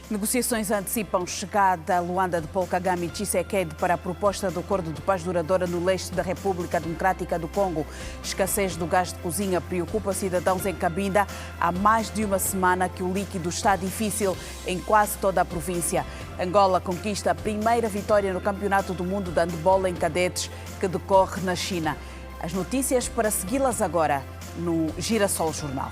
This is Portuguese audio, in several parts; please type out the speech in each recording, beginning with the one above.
Negociações antecipam chegada a Luanda de Paul Kagame e Tshisekedi para a proposta do acordo de paz duradoura no leste da República Democrática do Congo. Escassez do gás de cozinha preocupa cidadãos em Cabinda. Há mais de uma semana que o líquido está difícil em quase toda a província. Angola conquista a primeira vitória no Campeonato do Mundo de Handebol em cadetes que decorre na China. As notícias para segui-las agora no Girassol Jornal.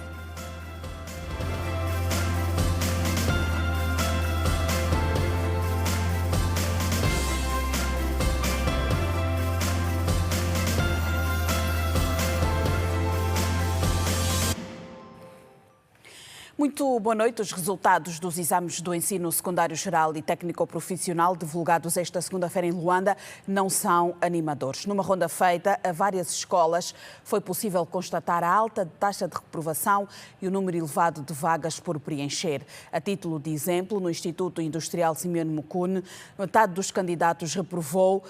Muito boa noite. Os resultados dos exames do ensino secundário geral e técnico-profissional divulgados esta segunda-feira em Luanda não são animadores. Numa ronda feita a várias escolas, foi possível constatar a alta taxa de reprovação e o número elevado de vagas por preencher. A título de exemplo, no Instituto Industrial Simeone Mukune, metade dos candidatos reprovou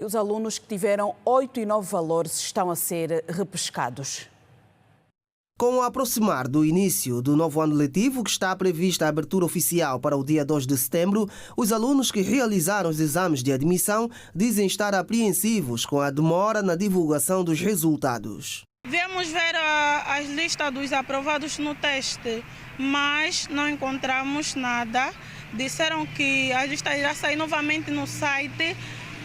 e os alunos que tiveram 8 e 9 valores estão a ser repescados. Com o aproximar do início do novo ano letivo, que está prevista a abertura oficial para o dia 2 de setembro, os alunos que realizaram os exames de admissão dizem estar apreensivos com a demora na divulgação dos resultados. Viemos ver as listas dos aprovados no teste, mas não encontramos nada. Disseram que a lista irá sair novamente no site,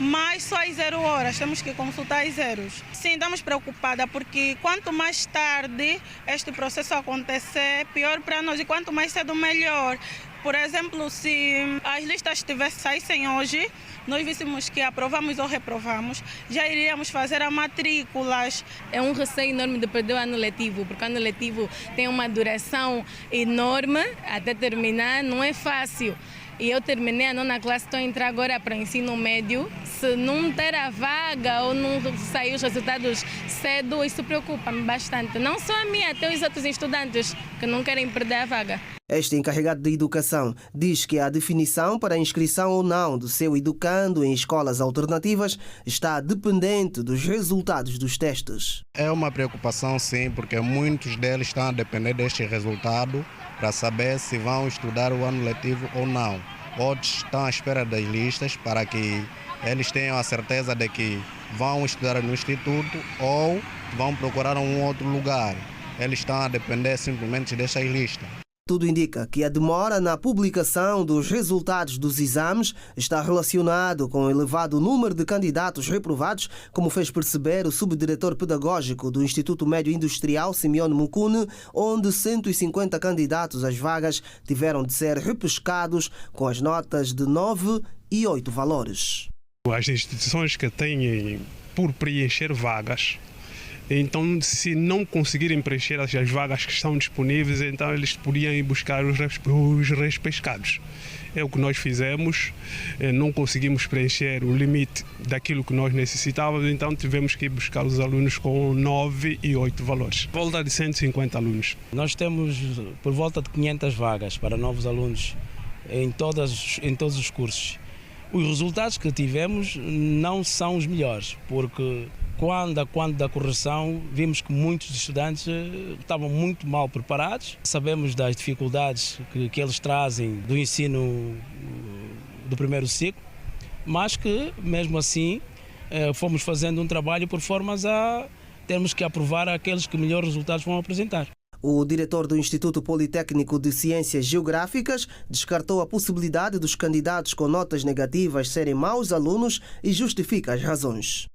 mas só às 0 horas, temos que consultar as zeros. Sim, estamos preocupadas porque quanto mais tarde este processo acontecer, pior para nós, e quanto mais cedo, melhor. Por exemplo, se as listas saíssem hoje, nós víssemos que aprovamos ou reprovamos, já iríamos fazer as matrículas. É um receio enorme de perder o ano letivo, porque o ano letivo tem uma duração enorme até terminar, não é fácil. E eu terminei a 9ª classe, estou a entrar agora para o ensino médio. Se não ter a vaga ou não sair os resultados cedo, isso preocupa-me bastante. Não só a mim, até os outros estudantes que não querem perder a vaga. Este encarregado de educação diz que a definição para a inscrição ou não do seu educando em escolas alternativas está dependente dos resultados dos testes. É uma preocupação, sim, porque muitos deles estão a depender deste resultado para saber se vão estudar o ano letivo ou não. Outros estão à espera das listas para que eles tenham a certeza de que vão estudar no instituto ou vão procurar um outro lugar. Eles estão a depender simplesmente dessas listas. Tudo indica que a demora na publicação dos resultados dos exames está relacionado com o elevado número de candidatos reprovados, como fez perceber o subdiretor pedagógico do Instituto Médio Industrial Simeone Mukune, onde 150 candidatos às vagas tiveram de ser repescados com as notas de 9 e 8 valores. As instituições que têm por preencher vagas, então, se não conseguirem preencher as vagas que estão disponíveis, então eles podiam ir buscar os repescados. É o que nós fizemos, não conseguimos preencher o limite daquilo que nós necessitávamos, então tivemos que ir buscar os alunos com 9 e 8 valores. Volta de 150 alunos. Nós temos por volta de 500 vagas para novos alunos em todos os cursos. Os resultados que tivemos não são os melhores, porque quando da correção, vimos que muitos estudantes estavam muito mal preparados. Sabemos das dificuldades que eles trazem do ensino do primeiro ciclo, mas que, mesmo assim, fomos fazendo um trabalho por formas a termos que aprovar aqueles que melhores resultados vão apresentar. O diretor do Instituto Politécnico de Ciências Geográficas descartou a possibilidade dos candidatos com notas negativas serem maus alunos e justifica as razões.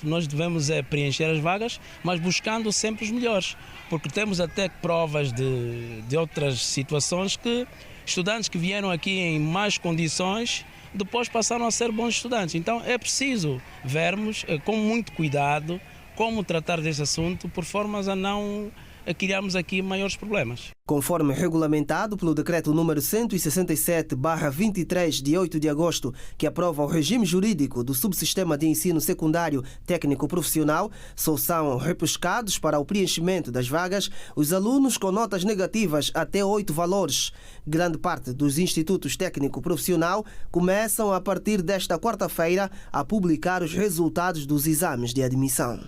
Nós devemos preencher as vagas, mas buscando sempre os melhores, porque temos até provas de outras situações que estudantes que vieram aqui em más condições depois passaram a ser bons estudantes. Então é preciso vermos com muito cuidado como tratar desse assunto, por formas a não criarmos aqui maiores problemas. Conforme regulamentado pelo Decreto número 167/23, de 8 de agosto, que aprova o regime jurídico do subsistema de ensino secundário técnico-profissional, só são repescados para o preenchimento das vagas os alunos com notas negativas até 8 valores. Grande parte dos institutos técnico-profissional começam a partir desta quarta-feira a publicar os resultados dos exames de admissão.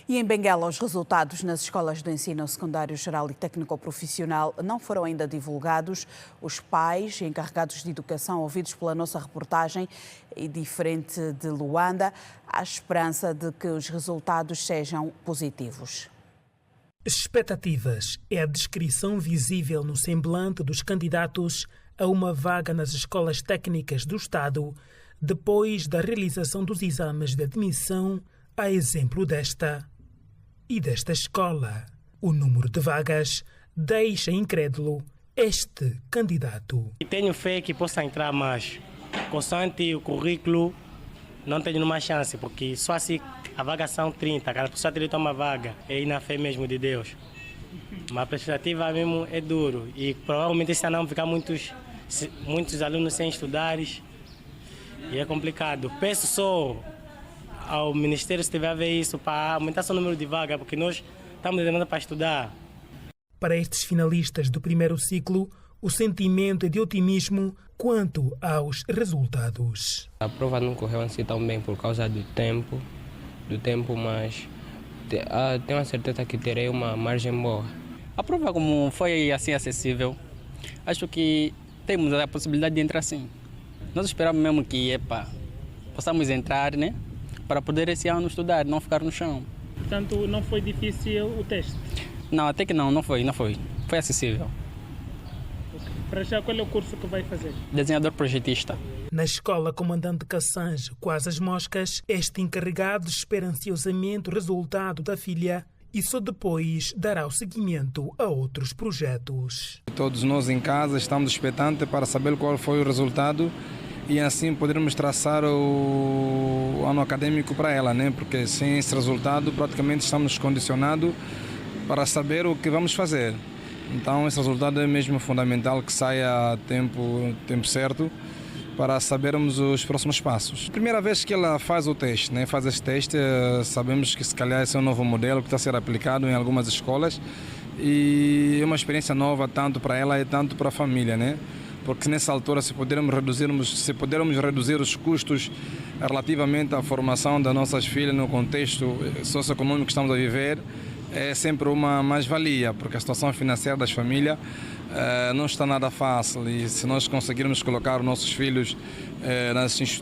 E em Benguela, os resultados nas escolas do ensino secundário geral e técnico-profissional não foram ainda divulgados. Os pais e encarregados de educação, ouvidos pela nossa reportagem, e diferente de Luanda, há esperança de que os resultados sejam positivos. Expectativas é a descrição visível no semblante dos candidatos a uma vaga nas escolas técnicas do Estado, depois da realização dos exames de admissão, a exemplo desta e desta escola. O número de vagas deixa incrédulo este candidato. Tenho fé que possa entrar mais. Constante o currículo, não tenho nenhuma chance, porque só assim a vaga são 30, cada pessoa tem uma vaga. É ir na fé mesmo de Deus. Mas a perspectiva mesmo é duro e provavelmente esse ano vão ficar muitos alunos sem estudar e é complicado. Peço só ao Ministério, se tiver a ver isso, para aumentar o número de vagas, porque nós estamos demandando para estudar. Para estes finalistas do primeiro ciclo, o sentimento é de otimismo quanto aos resultados. A prova não correu assim tão bem por causa do tempo, mas tenho a certeza que terei uma margem boa. A prova, como foi assim acessível, acho que temos a possibilidade de entrar sim. Nós esperamos mesmo que possamos entrar, né? Para poder esse ano estudar, não ficar no chão. Portanto, não foi difícil o teste? Não, até que não foi. Foi acessível. Para já, qual é o curso que vai fazer? Desenhador projetista. Na escola Comandante Cassange, quase as moscas, este encarregado espera ansiosamente o resultado da filha e só depois dará o seguimento a outros projetos. Todos nós em casa estamos expectantes para saber qual foi o resultado e assim podermos traçar o ano acadêmico para ela, né? Porque sem esse resultado praticamente estamos condicionados para saber o que vamos fazer. Então esse resultado é mesmo fundamental que saia a tempo certo para sabermos os próximos passos. Primeira vez que ela faz o teste, né? Faz esse teste, sabemos que se calhar esse é um novo modelo que está a ser aplicado em algumas escolas e é uma experiência nova tanto para ela e tanto para a família, né? Porque nessa altura, se pudermos reduzir os custos relativamente à formação das nossas filhas no contexto socioeconômico que estamos a viver, é sempre uma mais-valia, porque a situação financeira das famílias não está nada fácil e se nós conseguirmos colocar os nossos filhos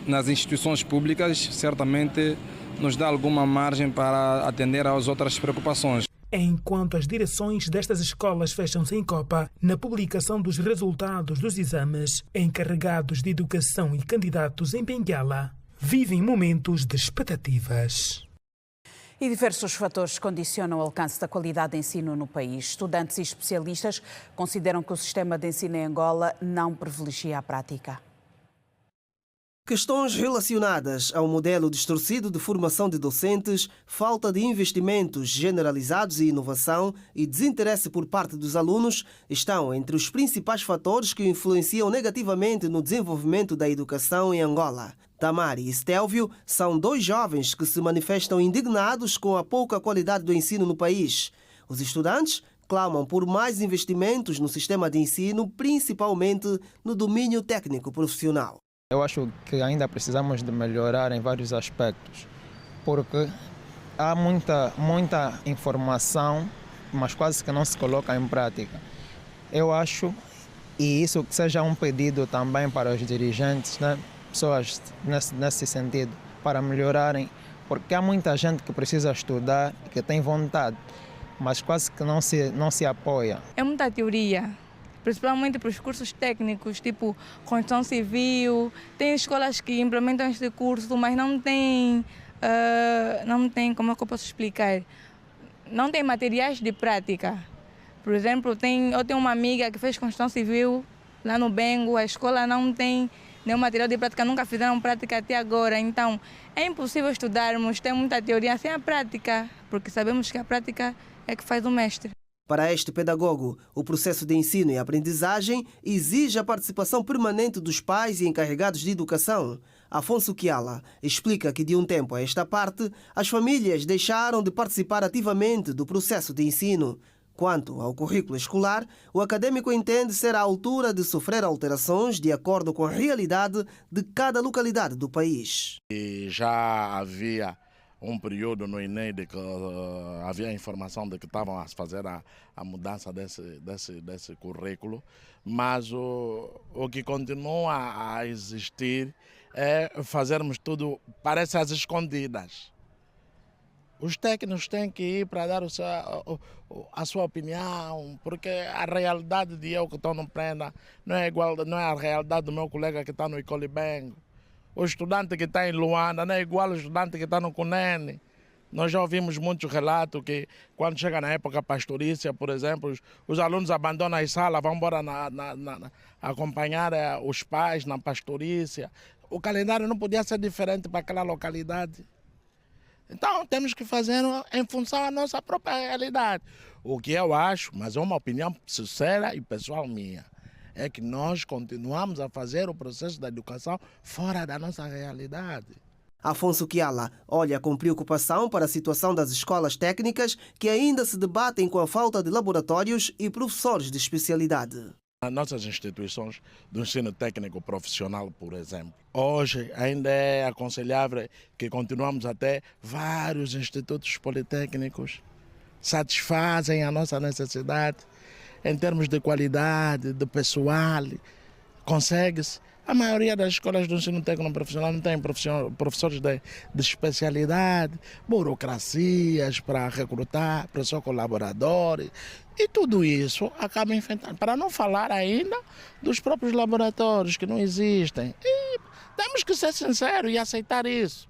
nas instituições públicas, certamente nos dá alguma margem para atender às outras preocupações. Enquanto as direções destas escolas fecham-se em copa na publicação dos resultados dos exames, encarregados de educação e candidatos em Benguela vivem momentos de expectativas. E diversos fatores condicionam o alcance da qualidade de ensino no país. Estudantes e especialistas consideram que o sistema de ensino em Angola não privilegia a prática. Questões relacionadas ao modelo distorcido de formação de docentes, falta de investimentos generalizados e inovação e desinteresse por parte dos alunos estão entre os principais fatores que influenciam negativamente no desenvolvimento da educação em Angola. Tamari e Stélvio são dois jovens que se manifestam indignados com a pouca qualidade do ensino no país. Os estudantes clamam por mais investimentos no sistema de ensino, principalmente no domínio técnico profissional. Eu acho que ainda precisamos de melhorar em vários aspectos, porque há muita informação, mas quase que não se coloca em prática. Eu acho, e isso que seja um pedido também para os dirigentes, né, pessoas nesse sentido, para melhorarem, porque há muita gente que precisa estudar e que tem vontade, mas quase que não se apoia. É muita teoria. Principalmente para os cursos técnicos, tipo construção civil. Tem escolas que implementam este curso, mas não tem, como é que eu posso explicar? Não tem materiais de prática. Por exemplo, eu tenho uma amiga que fez construção civil lá no Bengo, a escola não tem nenhum material de prática, nunca fizeram prática até agora. Então, é impossível estudarmos, tem muita teoria sem a prática, porque sabemos que a prática é que faz o mestre. Para este pedagogo, o processo de ensino e aprendizagem exige a participação permanente dos pais e encarregados de educação. Afonso Kiala explica que de um tempo a esta parte, as famílias deixaram de participar ativamente do processo de ensino. Quanto ao currículo escolar, o acadêmico entende ser à altura de sofrer alterações de acordo com a realidade de cada localidade do país. E já havia um período no INE de que havia informação de que estavam a fazer a mudança desse currículo, mas o que continua a existir é fazermos tudo, parece às escondidas. Os técnicos têm que ir para dar a sua opinião, porque a realidade de eu que estou no Prenda não é igual, não é a realidade do meu colega que está no Icolibengo. O estudante que está em Luanda não é igual ao estudante que está no Cunene. Nós já ouvimos muitos relatos que quando chega na época pastorícia, por exemplo, os alunos abandonam as salas, vão embora acompanhar os pais na pastorícia. O calendário não podia ser diferente para aquela localidade. Então temos que fazer em função da nossa própria realidade. O que eu acho, mas é uma opinião sincera e pessoal minha, é que nós continuamos a fazer o processo da educação fora da nossa realidade. Afonso Kiala olha com preocupação para a situação das escolas técnicas que ainda se debatem com a falta de laboratórios e professores de especialidade. As nossas instituições do ensino técnico profissional, por exemplo, hoje ainda é aconselhável que continuamos a ter vários institutos politécnicos, satisfazem a nossa necessidade em termos de qualidade, de pessoal, consegue-se. A maioria das escolas do ensino técnico profissional não tem professores de especialidade, burocracias para recrutar, professores colaboradores. E tudo isso acaba enfrentando, para não falar ainda dos próprios laboratórios que não existem. E temos que ser sinceros e aceitar isso.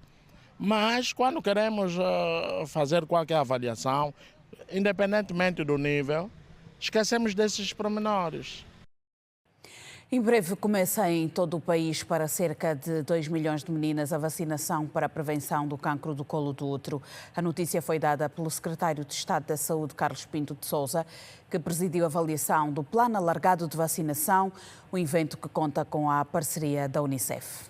Mas quando queremos fazer qualquer avaliação, independentemente do nível, esquecemos desses pormenores. Em breve começa em todo o país para cerca de 2 milhões de meninas a vacinação para a prevenção do cancro do colo do útero. A notícia foi dada pelo secretário de Estado da Saúde, Carlos Pinto de Sousa, que presidiu a avaliação do Plano Alargado de Vacinação, um evento que conta com a parceria da Unicef.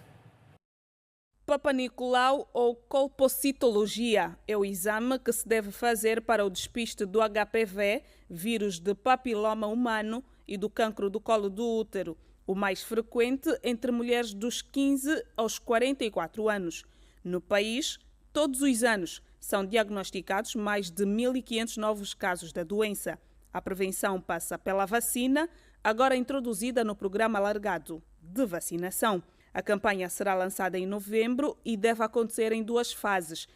Papa Nicolau ou colpocitologia é o exame que se deve fazer para o despiste do HPV, vírus de papiloma humano, e do cancro do colo do útero, o mais frequente entre mulheres dos 15 aos 44 anos. No país, todos os anos são diagnosticados mais de 1.500 novos casos da doença. A prevenção passa pela vacina, agora introduzida no Programa Alargado de Vacinação. A campanha será lançada em novembro e deve acontecer em 2 fases.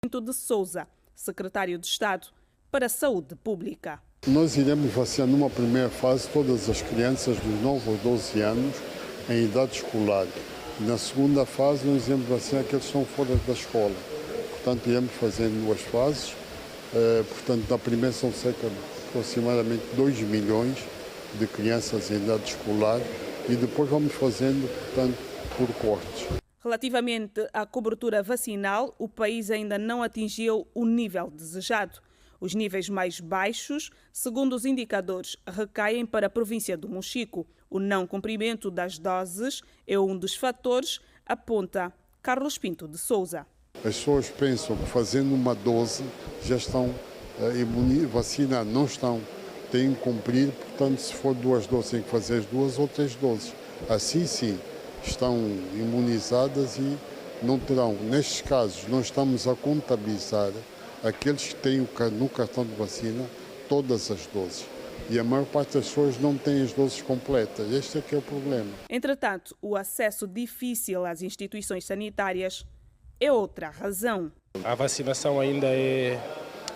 Pinto de Sousa, secretário de Estado para a Saúde Pública. Nós iremos vacinar numa primeira fase todas as crianças dos 9 aos 12 anos em idade escolar. Na segunda fase nós iremos vacinar aqueles que estão fora da escola. Portanto, iremos fazer em 2 fases. Portanto, na primeira são cerca de aproximadamente 2 milhões de crianças em idade escolar e depois vamos fazendo, portanto, por cortes. Relativamente à cobertura vacinal, o país ainda não atingiu o nível desejado. Os níveis mais baixos, segundo os indicadores, recaem para a província do Mochico. O não cumprimento das doses é um dos fatores, aponta Carlos Pinto de Sousa. As pessoas pensam que fazendo uma dose já estão vacinadas, não estão. Têm que cumprir, portanto, se for 2 doses, têm que fazer as 2 ou 3 doses. Assim, sim, estão imunizadas e não terão. Nestes casos, nós estamos a contabilizar aqueles que têm no cartão de vacina todas as doses. E a maior parte das pessoas não tem as doses completas. Este é que é o problema. Entretanto, o acesso difícil às instituições sanitárias é outra razão. A vacinação ainda é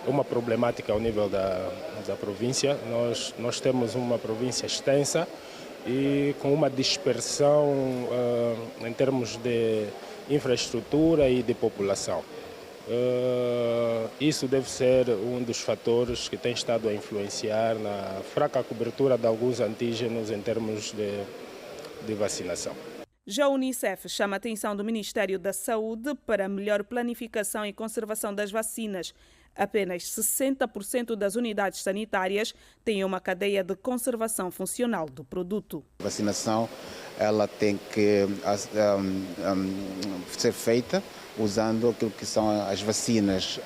uma problemática ao nível da província. Nós temos uma província extensa e com uma dispersão em termos de infraestrutura e de população. Isso deve ser um dos fatores que tem estado a influenciar na fraca cobertura de alguns antígenos em termos de vacinação. Já a Unicef chama a atenção do Ministério da Saúde para a melhor planificação e conservação das vacinas. Apenas 60% das unidades sanitárias têm uma cadeia de conservação funcional do produto. A vacinação ela tem que ser feita usando aquilo que são as vacinas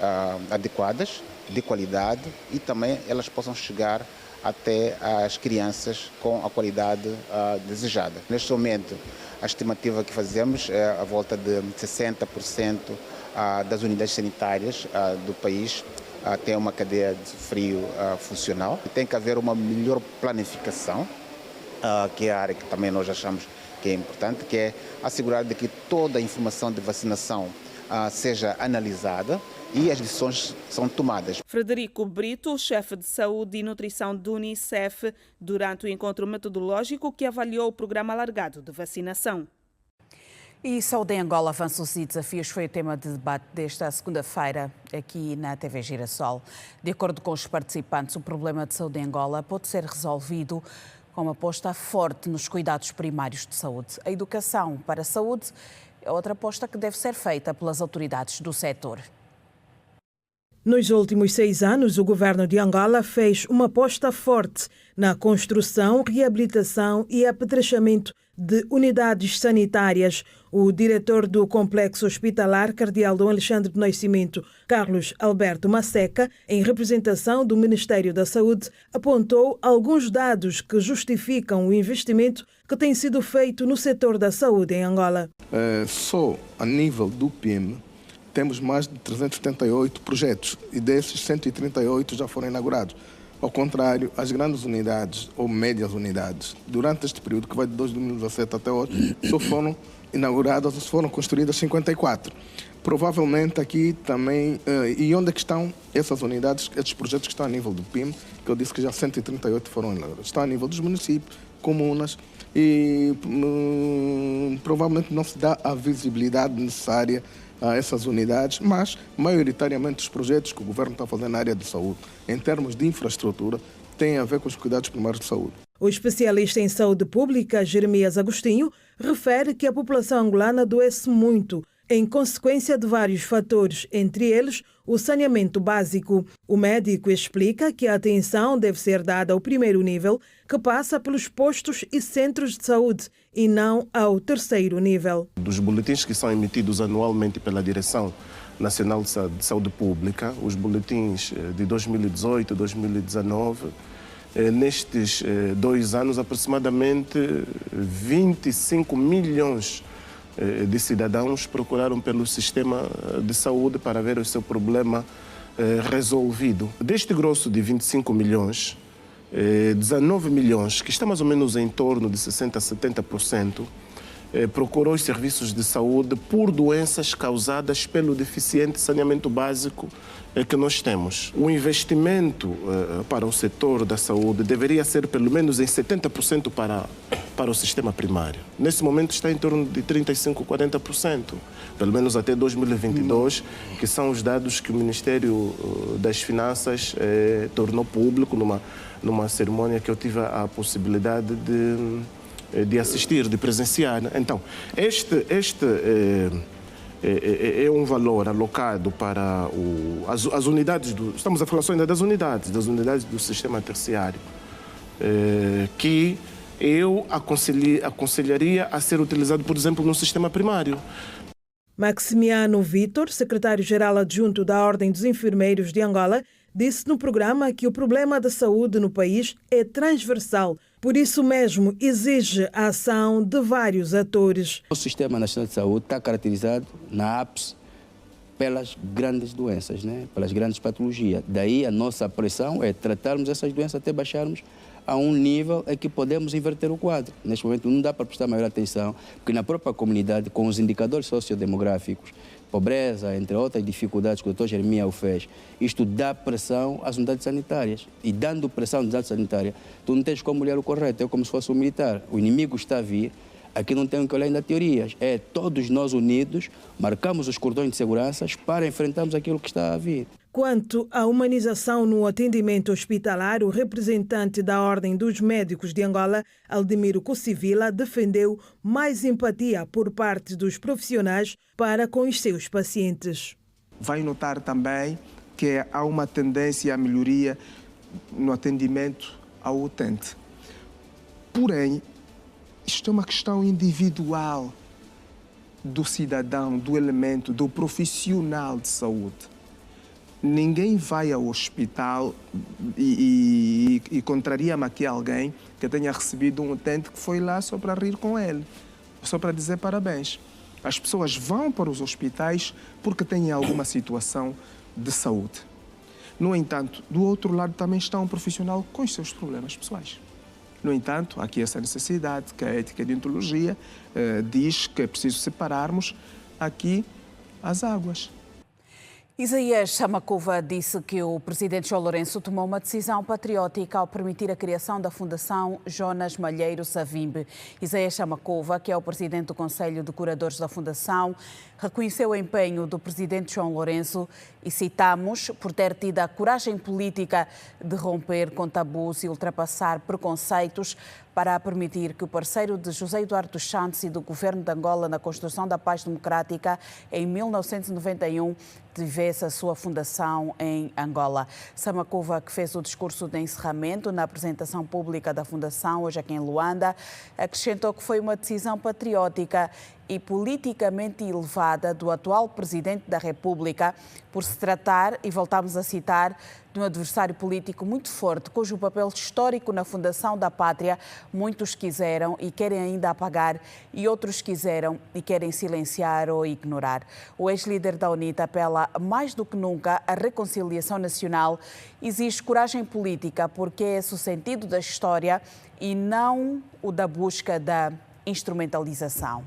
adequadas, de qualidade, e também elas possam chegar até as crianças com a qualidade desejada. Neste momento, a estimativa que fazemos é a volta de 60% das unidades sanitárias do país tem uma cadeia de frio funcional. Tem que haver uma melhor planificação, que é a área que também nós achamos que é importante, que é assegurar de que toda a informação de vacinação seja analisada e as decisões são tomadas. Frederico Brito, chefe de saúde e nutrição do Unicef, durante o encontro metodológico que avaliou o programa alargado de vacinação. E saúde em Angola, avanços e desafios foi o tema de debate desta segunda-feira aqui na TV Girassol. De acordo com os participantes, o problema de saúde em Angola pode ser resolvido com uma aposta forte nos cuidados primários de saúde. A educação para a saúde é outra aposta que deve ser feita pelas autoridades do setor. Nos últimos 6 anos, o governo de Angola fez uma aposta forte na construção, reabilitação e apetrechamento de unidades sanitárias. O diretor do Complexo Hospitalar Cardeal Dom Alexandre do Nascimento, Carlos Alberto Masseca, em representação do Ministério da Saúde, apontou alguns dados que justificam o investimento que tem sido feito no setor da saúde em Angola. Só a nível do PIM, temos mais de 378 projetos e desses 138 já foram inaugurados. Ao contrário, as grandes unidades ou médias unidades, durante este período que vai de 2017 até hoje, só foram inauguradas, só foram construídas 54. Provavelmente aqui também, e onde é que estão essas unidades, esses projetos que estão a nível do PIM, que eu disse que já 138 foram inaugurados, estão a nível dos municípios, comunas, e provavelmente não se dá a visibilidade necessária a essas unidades, mas maioritariamente os projetos que o governo está fazendo na área de saúde, em termos de infraestrutura, têm a ver com os cuidados primários de saúde. O especialista em saúde pública, Jeremias Agostinho, refere que a população angolana adoece muito em consequência de vários fatores, entre eles o saneamento básico. O médico explica que a atenção deve ser dada ao primeiro nível, que passa pelos postos e centros de saúde, e não ao terceiro nível. Dos boletins que são emitidos anualmente pela Direção Nacional de Saúde Pública, os boletins de 2018 e 2019, nestes 2 anos, aproximadamente 25 milhões de cidadãos procuraram pelo sistema de saúde para ver o seu problema resolvido. Deste grosso de 25 milhões, 19 milhões, que está mais ou menos em torno de 60% a 70%, procurou os serviços de saúde por doenças causadas pelo deficiente saneamento básico que nós temos. O investimento para o setor da saúde deveria ser pelo menos em 70% para o sistema primário. Nesse momento está em torno de 35% a 40%, pelo menos até 2022, que são os dados que o Ministério das Finanças tornou público numa cerimônia que eu tive a possibilidade de assistir, de presenciar. Então, este é um valor alocado para as unidades, estamos a falar só ainda das unidades do sistema terciário, que eu aconselharia a ser utilizado, por exemplo, no sistema primário. Maximiano Vitor, secretário-geral adjunto da Ordem dos Enfermeiros de Angola, disse no programa que o problema da saúde no país é transversal. Por isso mesmo, exige a ação de vários atores. O Sistema Nacional de Saúde está caracterizado na ápice pelas grandes doenças, pelas grandes patologias. Daí a nossa pressão é tratarmos essas doenças até baixarmos a um nível em que podemos inverter o quadro. Neste momento não dá para prestar maior atenção, porque na própria comunidade, com os indicadores sociodemográficos, pobreza, entre outras dificuldades que o Dr. Jeremias o fez, isto dá pressão às unidades sanitárias. E dando pressão às unidades sanitárias, tu não tens como olhar o correto, é como se fosse um militar. O inimigo está a vir, aqui não tem que olhar ainda teorias. É todos nós unidos, marcamos os cordões de segurança para enfrentarmos aquilo que está a vir. Quanto à humanização no atendimento hospitalar, o representante da Ordem dos Médicos de Angola, Aldemiro Cocivila, defendeu mais empatia por parte dos profissionais para com os seus pacientes. Vai notar também que há uma tendência à melhoria no atendimento ao utente. Porém, isto é uma questão individual do cidadão, do elemento, do profissional de saúde. Ninguém vai ao hospital e contraria-me aqui alguém que tenha recebido um utente que foi lá só para rir com ele, só para dizer parabéns. As pessoas vão para os hospitais porque têm alguma situação de saúde. No entanto, do outro lado também está um profissional com os seus problemas pessoais. No entanto, há aqui essa necessidade que a ética de deontologia diz que é preciso separarmos aqui as águas. Isaías Samakuva disse que o presidente João Lourenço tomou uma decisão patriótica ao permitir a criação da Fundação Jonas Malheiro Savimbi. Isaías Samakuva, que é o presidente do Conselho de Curadores da Fundação, reconheceu o empenho do presidente João Lourenço e citamos por ter tido a coragem política de romper com tabus e ultrapassar preconceitos para permitir que o parceiro de José Eduardo dos Santos e do governo de Angola na construção da paz democrática em 1991 tivesse a sua fundação em Angola. Samakuva, que fez o discurso de encerramento na apresentação pública da fundação hoje aqui em Luanda, acrescentou que foi uma decisão patriótica e politicamente elevada do atual Presidente da República por se tratar, e voltamos a citar, de um adversário político muito forte, cujo papel histórico na fundação da pátria muitos quiseram e querem ainda apagar e outros quiseram e querem silenciar ou ignorar. O ex-líder da UNITA apela mais do que nunca à reconciliação nacional, exige coragem política porque é esse o sentido da história e não o da busca da instrumentalização.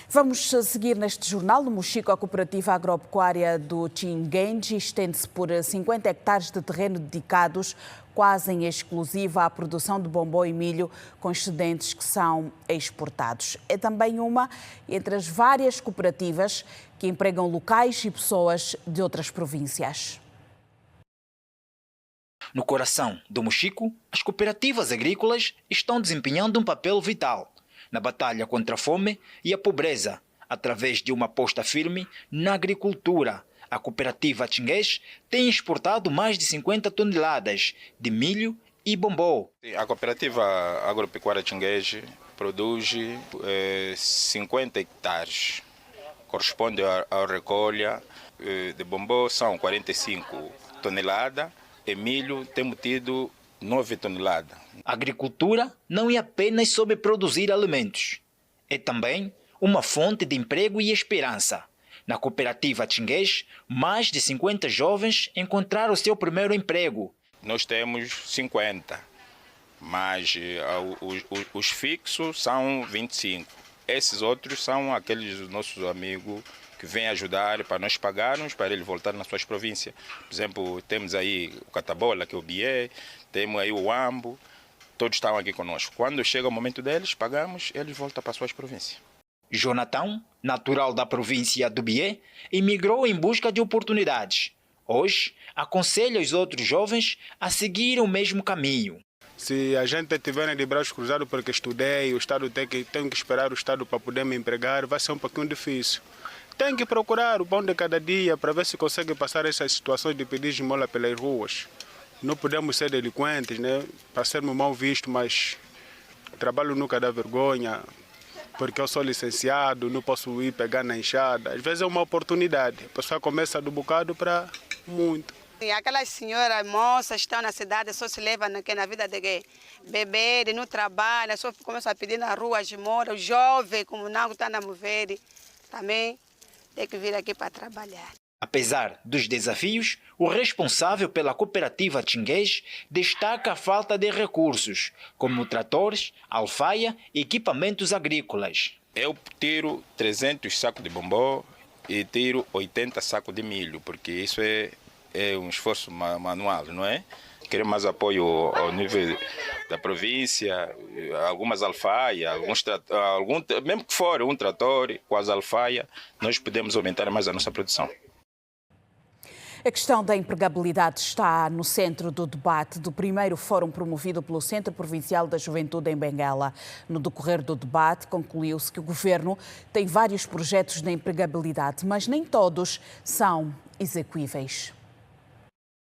Vamos seguir neste jornal. No Mochico, a cooperativa agropecuária do Chinguenji estende-se por 50 hectares de terreno dedicados quase em exclusiva à produção de bombom e milho, com excedentes que são exportados. É também uma entre as várias cooperativas que empregam locais e pessoas de outras províncias. No coração do Mochico, as cooperativas agrícolas estão desempenhando um papel vital na batalha contra a fome e a pobreza, através de uma aposta firme na agricultura. A cooperativa Chinguês tem exportado mais de 50 toneladas de milho e bombom. A cooperativa agropecuária Chinguês produz 50 hectares. Corresponde à recolha de bombom, são 45 toneladas, e milho temos tido 9 toneladas. A agricultura não é apenas sobre produzir alimentos. É também uma fonte de emprego e esperança. Na cooperativa Chinguês, mais de 50 jovens encontraram o seu primeiro emprego. Nós temos 50, mas os fixos são 25. Esses outros são aqueles nossos amigos que vêm ajudar para nós pagarmos, para eles voltarem nas suas províncias. Por exemplo, temos aí o Catabola, que é o Bié, temos aí o Ambo, todos estão aqui conosco. Quando chega o momento deles, pagamos, eles voltam para as suas províncias. Jonathan, natural da província do Bié, emigrou em busca de oportunidades. Hoje, aconselha os outros jovens a seguir o mesmo caminho. Se a gente tiver de braços cruzados porque estudei, o Estado tem que esperar o Estado para poder me empregar, vai ser um pouquinho difícil. Tem que procurar o pão de cada dia para ver se consegue passar essas situações de pedir esmola pelas ruas. Não podemos ser delinquentes, né? Para sermos mal vistos, mas o trabalho nunca dá vergonha, porque eu sou licenciado, não posso ir pegar na enxada. Às vezes é uma oportunidade, a pessoa começa do bocado para muito. E aquelas senhoras, moças estão na cidade, só se levam na vida de beber, não trabalham, só começam a pedir na rua esmola. O jovem, como não está na mover, também tem que vir aqui para trabalhar. Apesar dos desafios, o responsável pela cooperativa Chinguês destaca a falta de recursos, como tratores, alfaia e equipamentos agrícolas. Eu tiro 300 sacos de bombom e tiro 80 sacos de milho, porque isso é um esforço manual, não é? Queremos mais apoio ao nível da província, algumas alfaias, mesmo que for um trator com as alfaias, nós podemos aumentar mais a nossa produção. A questão da empregabilidade está no centro do debate do primeiro fórum promovido pelo Centro Provincial da Juventude em Benguela. No decorrer do debate, concluiu-se que o governo tem vários projetos de empregabilidade, mas nem todos são execuíveis.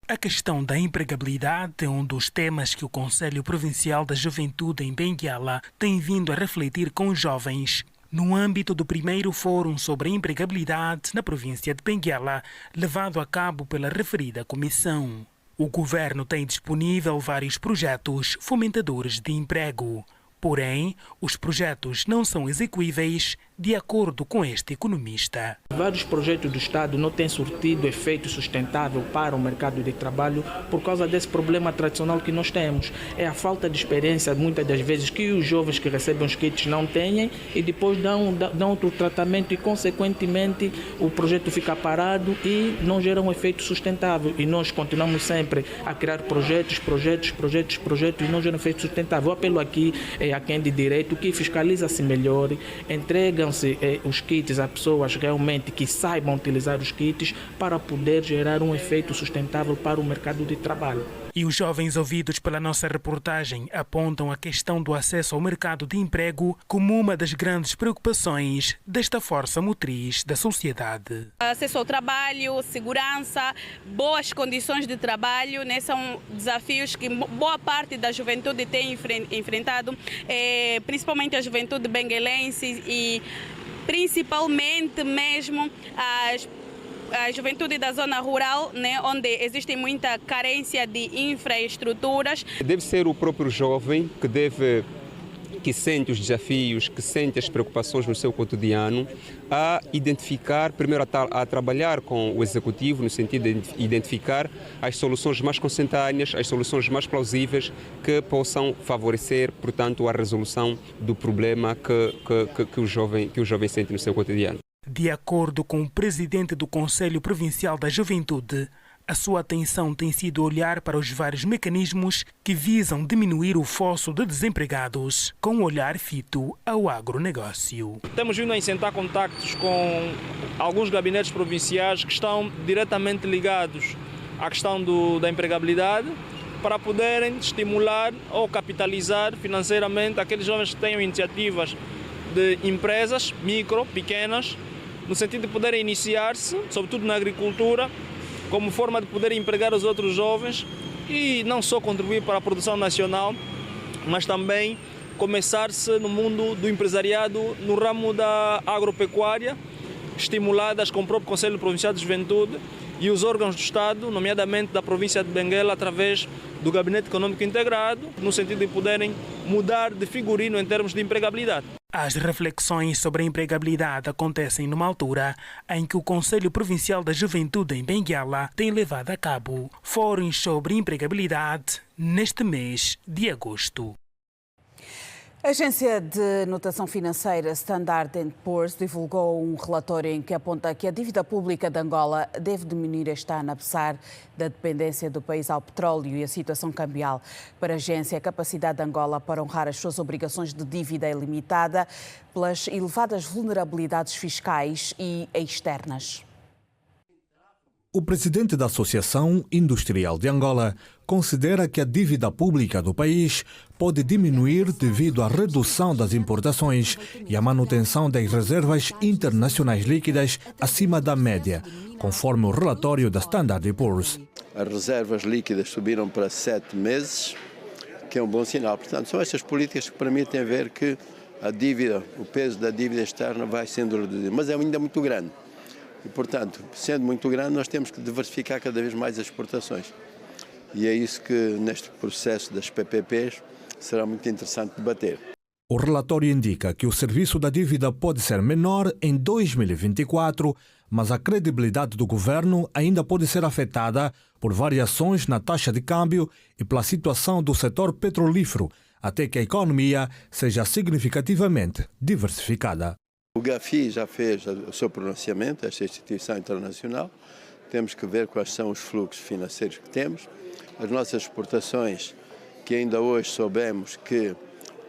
A questão da empregabilidade é um dos temas que o Conselho Provincial da Juventude em Benguela tem vindo a refletir com os jovens. No âmbito do primeiro fórum sobre a empregabilidade na província de Benguela, levado a cabo pela referida comissão, o governo tem disponível vários projetos fomentadores de emprego. Porém, os projetos não são execuíveis, de acordo com este economista. Vários projetos do Estado não têm surtido efeito sustentável para o mercado de trabalho por causa desse problema tradicional que nós temos. É a falta de experiência, muitas das vezes, que os jovens que recebem os kits não têm e depois dão outro tratamento e, consequentemente, o projeto fica parado e não gera um efeito sustentável. E nós continuamos sempre a criar projetos e não gera um efeito sustentável. O apelo aqui é a quem de direito que fiscaliza-se melhor, entregam-se os kits a pessoas realmente que saibam utilizar os kits para poder gerar um efeito sustentável para o mercado de trabalho. E os jovens ouvidos pela nossa reportagem apontam a questão do acesso ao mercado de emprego como uma das grandes preocupações desta força motriz da sociedade. Acesso ao trabalho, segurança, boas condições de trabalho, né, são desafios que boa parte da juventude tem enfrentado, principalmente a juventude benguelense e principalmente mesmo a juventude da zona rural, né, onde existe muita carência de infraestruturas. Deve ser o próprio jovem que sente os desafios, que sente as preocupações no seu cotidiano, a identificar, primeiro a trabalhar com o executivo no sentido de identificar as soluções mais consentâneas, as soluções mais plausíveis que possam favorecer, portanto, a resolução do problema que o jovem sente no seu cotidiano. De acordo com o presidente do Conselho Provincial da Juventude, a sua atenção tem sido olhar para os vários mecanismos que visam diminuir o fosso de desempregados, com um olhar fito ao agronegócio. Temos vindo a assentar contactos com alguns gabinetes provinciais que estão diretamente ligados à questão da empregabilidade, para poderem estimular ou capitalizar financeiramente aqueles jovens que tenham iniciativas de empresas micro, pequenas, no sentido de poderem iniciar-se, sobretudo na agricultura, como forma de poderem empregar os outros jovens e não só contribuir para a produção nacional, mas também começar-se no mundo do empresariado no ramo da agropecuária, estimuladas com o próprio Conselho Provincial de Juventude e os órgãos do Estado, nomeadamente da província de Benguela, através do Gabinete Econômico Integrado, no sentido de poderem mudar de figurino em termos de empregabilidade. As reflexões sobre a empregabilidade acontecem numa altura em que o Conselho Provincial da Juventude em Benguela tem levado a cabo fóruns sobre empregabilidade neste mês de agosto. A agência de notação financeira Standard & Poor's divulgou um relatório em que aponta que a dívida pública de Angola deve diminuir este ano, apesar da dependência do país ao petróleo e a situação cambial. Para a agência, a capacidade de Angola para honrar as suas obrigações de dívida é limitada pelas elevadas vulnerabilidades fiscais e externas. O presidente da Associação Industrial de Angola considera que a dívida pública do país pode diminuir devido à redução das importações e à manutenção das reservas internacionais líquidas acima da média, conforme o relatório da Standard & Poor's. As reservas líquidas subiram para 7 meses, que é um bom sinal. Portanto, são estas políticas que permitem ver que a dívida, o peso da dívida externa vai sendo reduzido, mas é ainda muito grande. E, portanto, sendo muito grande, nós temos que diversificar cada vez mais as exportações. E é isso que, neste processo das PPPs, será muito interessante debater. O relatório indica que o serviço da dívida pode ser menor em 2024, mas a credibilidade do governo ainda pode ser afetada por variações na taxa de câmbio e pela situação do setor petrolífero, até que a economia seja significativamente diversificada. O GAFI já fez o seu pronunciamento, esta instituição internacional. Temos que ver quais são os fluxos financeiros que temos. As nossas exportações, que ainda hoje soubemos que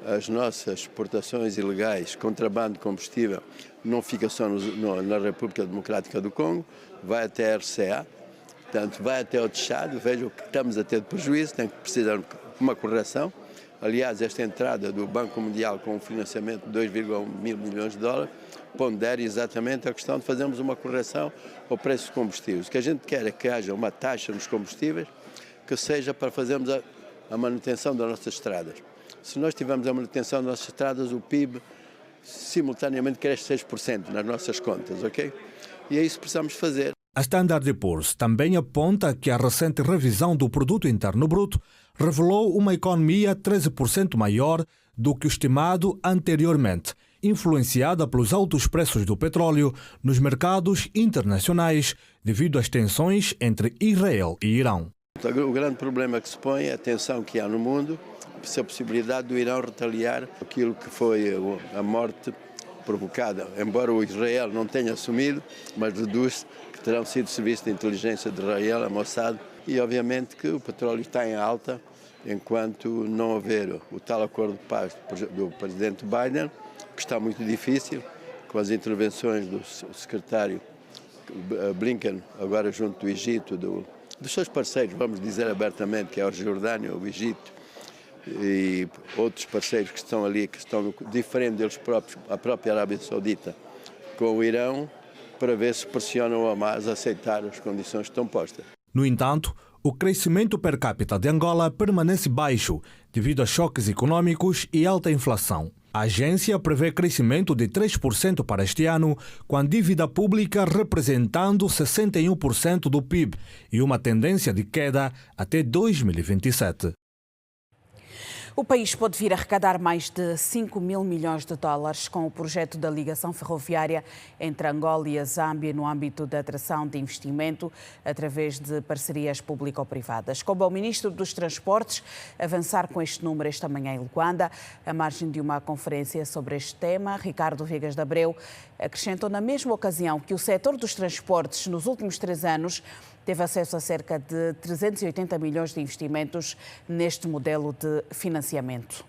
as nossas exportações ilegais, contrabando de combustível, não fica só na República Democrática do Congo, vai até a RCA, portanto vai até o Tchad. Vejam que estamos a ter de prejuízo, tem que precisar de uma correção. Aliás, esta entrada do Banco Mundial com um financiamento de 2,1 mil milhões de dólares pondera exatamente a questão de fazermos uma correção ao preço dos combustíveis. O que a gente quer é que haja uma taxa nos combustíveis que seja para fazermos a manutenção das nossas estradas. Se nós tivermos a manutenção das nossas estradas, o PIB simultaneamente cresce 6% nas nossas contas, ok? E é isso que precisamos fazer. A Standard & Poor's também aponta que a recente revisão do Produto Interno Bruto revelou uma economia 13% maior do que o estimado anteriormente, influenciada pelos altos preços do petróleo nos mercados internacionais devido às tensões entre Israel e Irão. O grande problema que se põe é a tensão que há no mundo, a possibilidade do Irão retaliar aquilo que foi a morte provocada, embora o Israel não tenha assumido, mas deduz que terão sido serviços de inteligência de Israel, a Mossad, e obviamente que o petróleo está em alta enquanto não houver o tal acordo de paz do presidente Biden, que está muito difícil, com as intervenções do secretário Blinken, agora junto do Egito, dos seus parceiros, vamos dizer abertamente, que é a Jordânia, o Egito, e outros parceiros que estão ali, que estão diferente deles próprios, a própria Arábia Saudita, com o Irão, para ver se pressionam o Hamas a aceitar as condições que estão postas. No entanto, o crescimento per capita de Angola permanece baixo devido a choques econômicos e alta inflação. A agência prevê crescimento de 3% para este ano, com a dívida pública representando 61% do PIB e uma tendência de queda até 2027. O país pode vir a arrecadar mais de 5 mil milhões de dólares com o projeto da ligação ferroviária entre Angola e a Zâmbia no âmbito da atração de investimento através de parcerias público-privadas. Coube ao Ministro dos Transportes avançar com este número esta manhã em Luanda, à margem de uma conferência sobre este tema. Ricardo Viegas de Abreu acrescentou na mesma ocasião que o setor dos transportes nos últimos 3 anos teve acesso a cerca de 380 milhões de investimentos neste modelo de financiamento.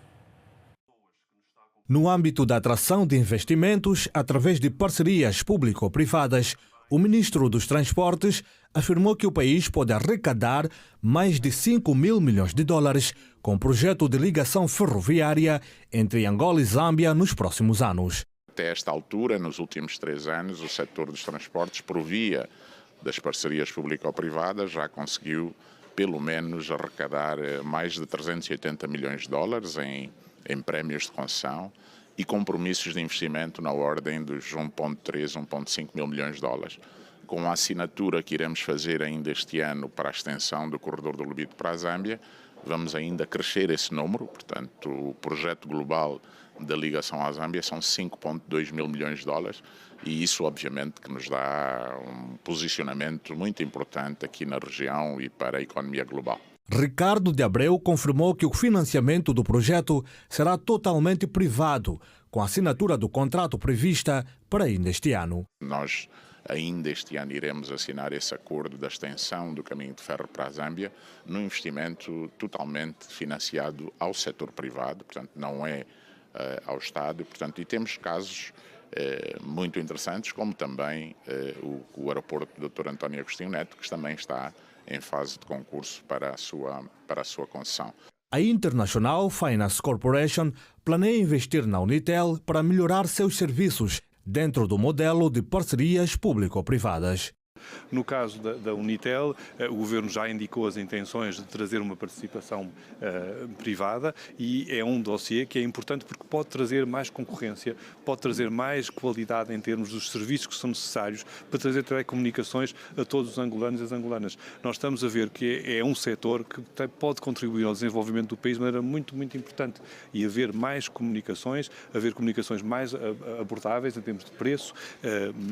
No âmbito da atração de investimentos através de parcerias público-privadas, o Ministro dos Transportes afirmou que o país pode arrecadar mais de 5 mil milhões de dólares com o projeto de ligação ferroviária entre Angola e Zâmbia nos próximos anos. Até esta altura, nos últimos 3 anos, o setor dos transportes, por via das parcerias público-privadas, já conseguiu pelo menos arrecadar mais de 380 milhões de dólares em prémios de concessão e compromissos de investimento na ordem dos 1,3, 1,5 mil milhões de dólares. Com a assinatura que iremos fazer ainda este ano para a extensão do corredor do Lubito para a Zâmbia, vamos ainda crescer esse número, portanto o projeto global da ligação à Zâmbia são 5,2 mil milhões de dólares e isso obviamente que nos dá um posicionamento muito importante aqui na região e para a economia global. Ricardo de Abreu confirmou que o financiamento do projeto será totalmente privado, com a assinatura do contrato prevista para ainda este ano. Nós ainda este ano iremos assinar esse acordo da extensão do caminho de ferro para a Zâmbia num investimento totalmente financiado ao setor privado, portanto não é ao Estado, portanto, e temos casos muito interessantes, como também o aeroporto do Dr. António Agostinho Neto, que também está em fase de concurso para a sua concessão. A International Finance Corporation planeia investir na Unitel para melhorar seus serviços dentro do modelo de parcerias público-privadas. No caso da Unitel, o Governo já indicou as intenções de trazer uma participação privada e é um dossiê que é importante porque pode trazer mais concorrência, pode trazer mais qualidade em termos dos serviços que são necessários para trazer telecomunicações a todos os angolanos e as angolanas. Nós estamos a ver que é um setor que pode contribuir ao desenvolvimento do país de maneira muito, muito importante e haver mais comunicações, haver comunicações mais abordáveis em termos de preço,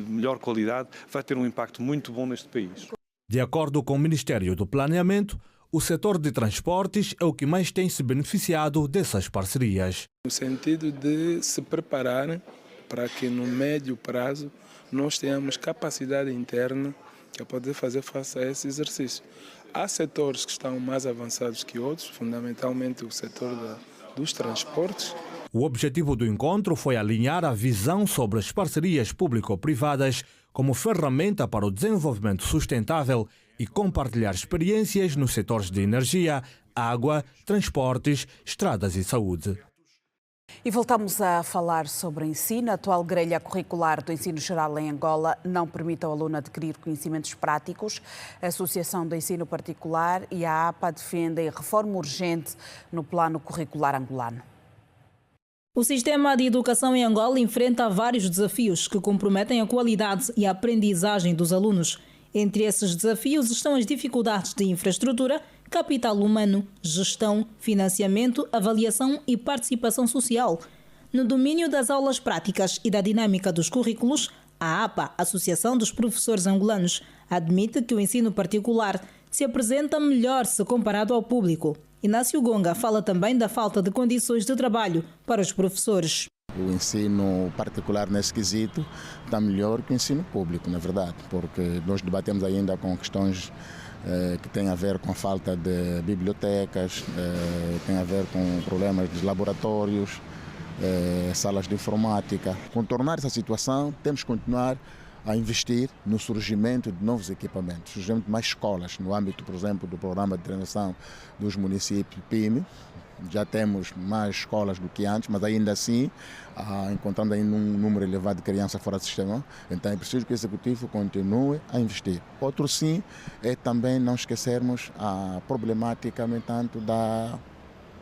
melhor qualidade, vai ter um impacto muito bom neste país. De acordo com o Ministério do Planeamento, o setor de transportes é o que mais tem se beneficiado dessas parcerias. No sentido de se preparar para que no médio prazo nós tenhamos capacidade interna para poder fazer face a esse exercício. Há setores que estão mais avançados que outros, fundamentalmente o setor dos transportes. O objetivo do encontro foi alinhar a visão sobre as parcerias público-privadas como ferramenta para o desenvolvimento sustentável e compartilhar experiências nos setores de energia, água, transportes, estradas e saúde. E voltamos a falar sobre ensino. A atual grelha curricular do ensino geral em Angola não permite ao aluno adquirir conhecimentos práticos. A Associação do Ensino Particular e a APA defendem reforma urgente no plano curricular angolano. O sistema de educação em Angola enfrenta vários desafios que comprometem a qualidade e a aprendizagem dos alunos. Entre esses desafios estão as dificuldades de infraestrutura, capital humano, gestão, financiamento, avaliação e participação social. No domínio das aulas práticas e da dinâmica dos currículos, a APA, Associação dos Professores Angolanos, admite que o ensino particular se apresenta melhor se comparado ao público. Inácio Gonga fala também da falta de condições de trabalho para os professores. O ensino particular nesse quesito está melhor que o ensino público, na verdade, porque nós debatemos ainda com questões que têm a ver com a falta de bibliotecas, tem a ver com problemas de laboratórios, salas de informática. Contornar essa situação, temos que continuar a investir no surgimento de novos equipamentos, surgimento de mais escolas, no âmbito, por exemplo, do programa de treinação dos municípios PIME. Já temos mais escolas do que antes, mas ainda assim, encontrando ainda um número elevado de crianças fora do sistema, então é preciso que o Executivo continue a investir. Outro sim, é também não esquecermos a problemática, no entanto, da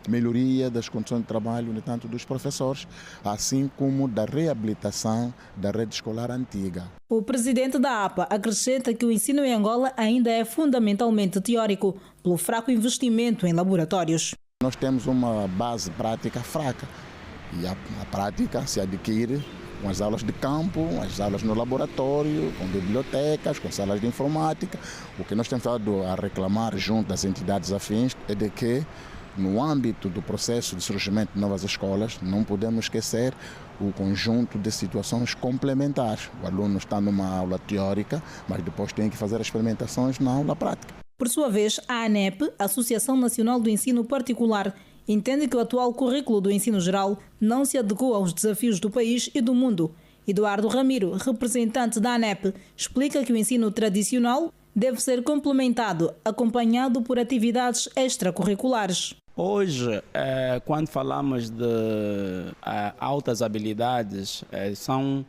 melhoria das condições de trabalho, no entanto, dos professores, assim como da reabilitação da rede escolar antiga. O presidente da APA acrescenta que o ensino em Angola ainda é fundamentalmente teórico, pelo fraco investimento em laboratórios. Nós temos uma base prática fraca e a prática se adquire com as aulas de campo, as aulas no laboratório, com bibliotecas, com salas de informática. O que nós temos estado a reclamar junto das entidades afins é de que, no âmbito do processo de surgimento de novas escolas, não podemos esquecer o conjunto de situações complementares. O aluno está numa aula teórica, mas depois tem que fazer experimentações na aula prática. Por sua vez, a ANEP, Associação Nacional do Ensino Particular, entende que o atual currículo do ensino geral não se adequa aos desafios do país e do mundo. Eduardo Ramiro, representante da ANEP, explica que o ensino tradicional deve ser complementado, acompanhado por atividades extracurriculares. Hoje, quando falamos de altas habilidades, são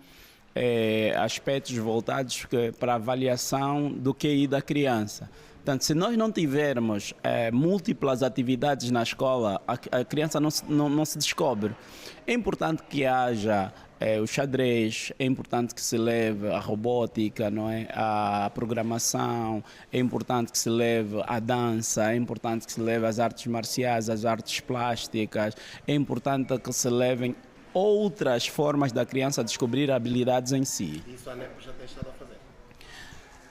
aspectos voltados para a avaliação do QI da criança. Portanto, se nós não tivermos múltiplas atividades na escola, a criança não se descobre. É importante que haja o xadrez, é importante que se leve a robótica, não é? A programação, é importante que se leve a dança, é importante que se leve as artes marciais, as artes plásticas, é importante que se levem outras formas da criança descobrir habilidades em si. Isso a ANEP já tem estado a fazer?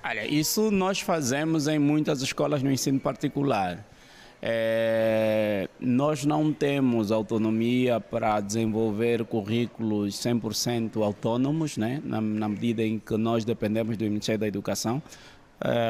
Olha, isso nós fazemos em muitas escolas no ensino particular. Nós não temos autonomia para desenvolver currículos 100% autônomos, né? Na medida em que nós dependemos do Ministério da Educação.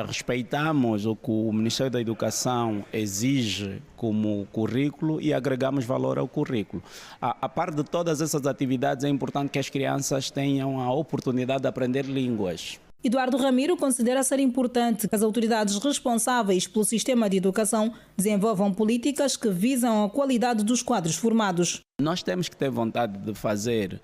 Respeitamos o que o Ministério da Educação exige como currículo e agregamos valor ao currículo. A par de todas essas atividades, é importante que as crianças tenham a oportunidade de aprender línguas. Eduardo Ramiro considera ser importante que as autoridades responsáveis pelo sistema de educação desenvolvam políticas que visam a qualidade dos quadros formados. Nós temos que ter vontade de fazer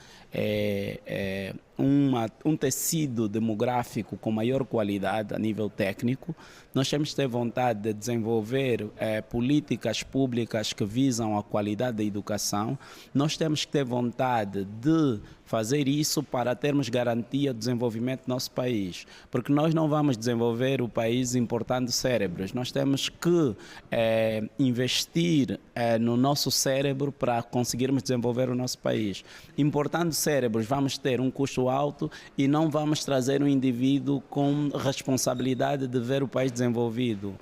um tecido demográfico com maior qualidade a nível técnico. Nós temos que ter vontade de desenvolver políticas públicas que visam a qualidade da educação. Nós temos que ter vontade de fazer isso para termos garantia do desenvolvimento do nosso país. Porque nós não vamos desenvolver o país importando cérebros. Nós temos que investir no nosso cérebro para conseguirmos desenvolver o nosso país. Importando cérebros, vamos ter um custo alto e não vamos trazer um indivíduo com responsabilidade de ver o país desenvolvido.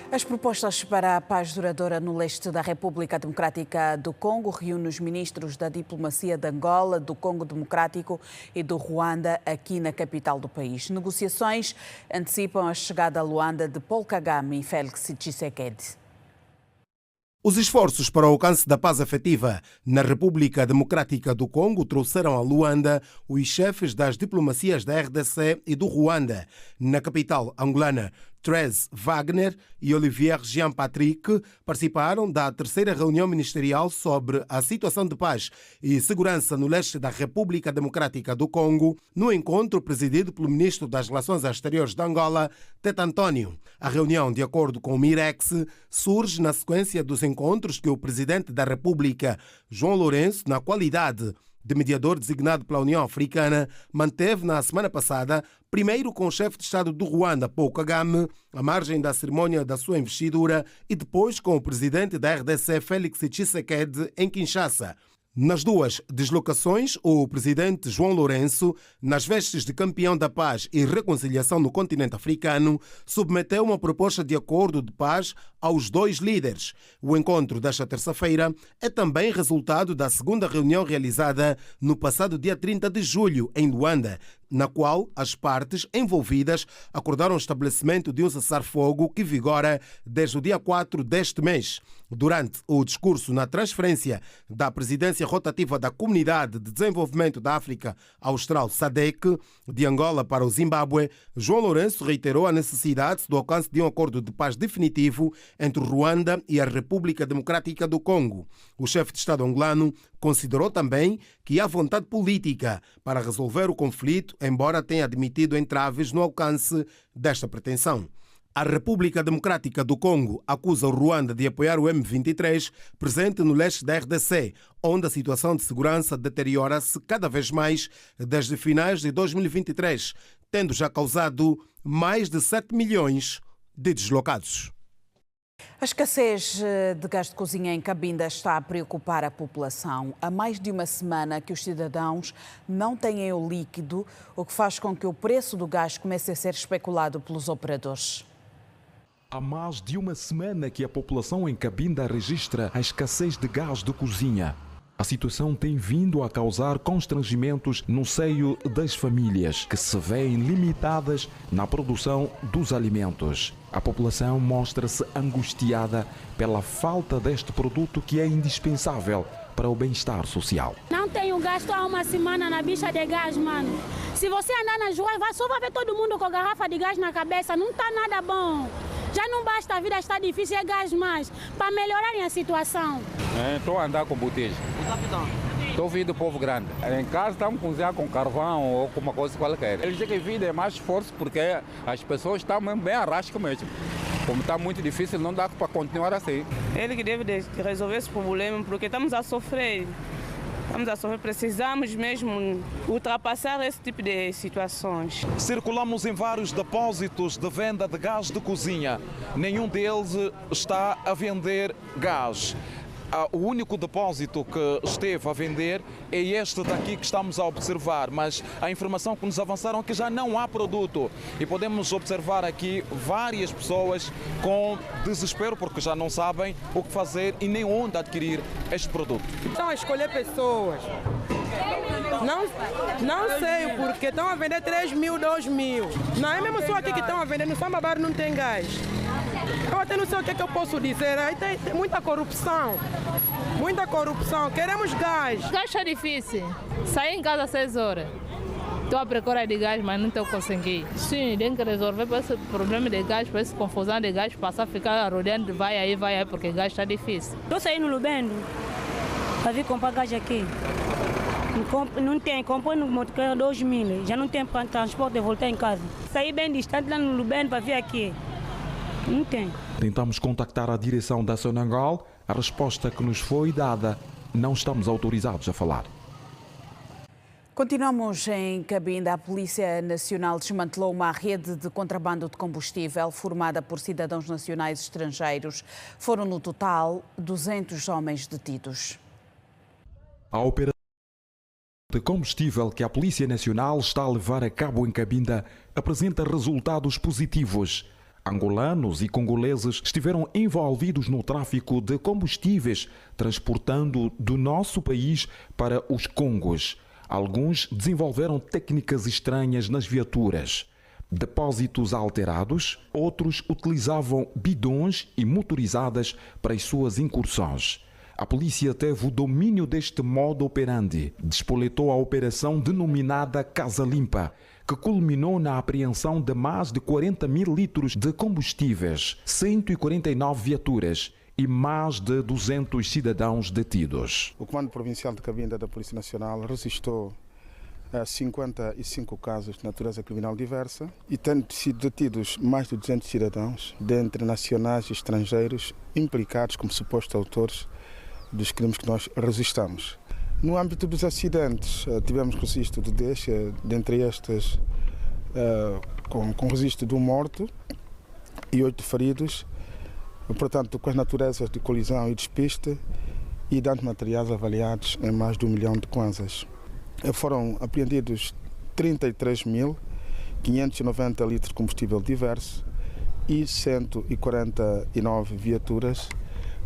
As propostas para a paz duradoura no leste da República Democrática do Congo reúnem os ministros da diplomacia de Angola, do Congo Democrático e do Ruanda aqui na capital do país. Negociações antecipam a chegada a Luanda de Paul Kagame e Félix Tshisekedi. Os esforços para o alcance da paz afetiva na República Democrática do Congo trouxeram a Luanda os chefes das diplomacias da RDC e do Ruanda. Na capital angolana, Therese Wagner e Olivier Jean-Patrick participaram da terceira reunião ministerial sobre a situação de paz e segurança no leste da República Democrática do Congo, no encontro presidido pelo ministro das Relações Exteriores de Angola, Tete António. A reunião, de acordo com o Mirex, surge na sequência dos encontros que o presidente da República, João Lourenço, na qualidade de mediador designado pela União Africana, manteve na semana passada, primeiro com o chefe de Estado do Ruanda, Paul Kagame, à margem da cerimônia da sua investidura, e depois com o presidente da RDC, Félix Tshisekedi, em Kinshasa. Nas duas deslocações, o presidente João Lourenço, nas vestes de campeão da paz e reconciliação no continente africano, submeteu uma proposta de acordo de paz aos dois líderes. O encontro desta terça-feira é também resultado da segunda reunião realizada no passado dia 30 de julho, em Luanda, na qual as partes envolvidas acordaram o estabelecimento de um cessar-fogo que vigora desde o dia 4 deste mês. Durante o discurso na transferência da presidência rotativa da Comunidade de Desenvolvimento da África Austral, SADC, de Angola para o Zimbábue, João Lourenço reiterou a necessidade do alcance de um acordo de paz definitivo entre Ruanda e a República Democrática do Congo. O chefe de Estado angolano considerou também que há vontade política para resolver o conflito, embora tenha admitido entraves no alcance desta pretensão. A República Democrática do Congo acusa o Ruanda de apoiar o M23, presente no leste da RDC, onde a situação de segurança deteriora-se cada vez mais desde finais de 2023, tendo já causado mais de 7 milhões de deslocados. A escassez de gás de cozinha em Cabinda está a preocupar a população. Há mais de uma semana que os cidadãos não têm o líquido, o que faz com que o preço do gás comece a ser especulado pelos operadores. Há mais de uma semana que a população em Cabinda registra a escassez de gás de cozinha. A situação tem vindo a causar constrangimentos no seio das famílias, que se veem limitadas na produção dos alimentos. A população mostra-se angustiada pela falta deste produto que é indispensável para o bem-estar social. Não tenho gasto há uma semana na bicha de gás, mano. Se você andar nas ruas, só vai ver todo mundo com garrafa de gás na cabeça. Não está nada bom. Já não basta, a vida está difícil, é gás mais, para melhorarem a situação. Estou a andar com botija. Estou vindo do Povo Grande. Em casa estamos cozinhando com carvão ou com uma coisa qualquer. Eles dizem que a vida é mais esforço porque as pessoas estão bem arrascas mesmo. Como está muito difícil, não dá para continuar assim. Ele que deve resolver esse problema porque estamos a sofrer. Precisamos mesmo ultrapassar esse tipo de situações. Circulamos em vários depósitos de venda de gás de cozinha. Nenhum deles está a vender gás. O único depósito que esteve a vender é este daqui que estamos a observar, mas a informação que nos avançaram é que já não há produto e podemos observar aqui várias pessoas com desespero porque já não sabem o que fazer e nem onde adquirir este produto. Estão a escolher pessoas. Não sei o porquê. Estão a vender 3 mil, 2 mil. Não é mesmo só aqui que estão a vender, no Sambabaru não tem gás. Eu até não sei o que eu posso dizer. Aí tem muita corrupção. Muita corrupção. Queremos gás. O gás está difícil. Saí em casa às 6 horas. Estou à procura de gás, mas não estou conseguindo. Sim, tem que resolver para esse problema de gás, para essa confusão de gás, passar a ficar rodeando, vai aí, porque gás está difícil. Estou saindo no Lubendo para vir comprar gás aqui. Não tem, comprei no motoqueiro 2 mil. Já não tem para transporte e voltar em casa. Saí bem distante lá no Lubendo para vir aqui. Não tem. Tentamos contactar a direção da Sonangol. A resposta que nos foi dada, não estamos autorizados a falar. Continuamos em Cabinda. A Polícia Nacional desmantelou uma rede de contrabando de combustível formada por cidadãos nacionais estrangeiros. Foram, no total, 200 homens detidos. A operação de combustível que a Polícia Nacional está a levar a cabo em Cabinda apresenta resultados positivos. Angolanos e congoleses estiveram envolvidos no tráfico de combustíveis, transportando do nosso país para os Congos. Alguns desenvolveram técnicas estranhas nas viaturas. Depósitos alterados, outros utilizavam bidões e motorizadas para as suas incursões. A polícia teve o domínio deste modo operandi, despoletou a operação denominada Casa Limpa, que culminou na apreensão de mais de 40 mil litros de combustíveis, 149 viaturas e mais de 200 cidadãos detidos. O Comando Provincial de Cabinda da Polícia Nacional registrou 55 casos de natureza criminal diversa e tendo sido detidos mais de 200 cidadãos, dentre nacionais e estrangeiros, implicados como supostos autores dos crimes que nós registramos. No âmbito dos acidentes, tivemos registro de 10, dentre estes com registro de um morto e 8 feridos, portanto com as naturezas de colisão e despiste e danos materiais avaliados em mais de 1 milhão de kwanzas. Foram apreendidos 33.590 litros de combustível diverso e 149 viaturas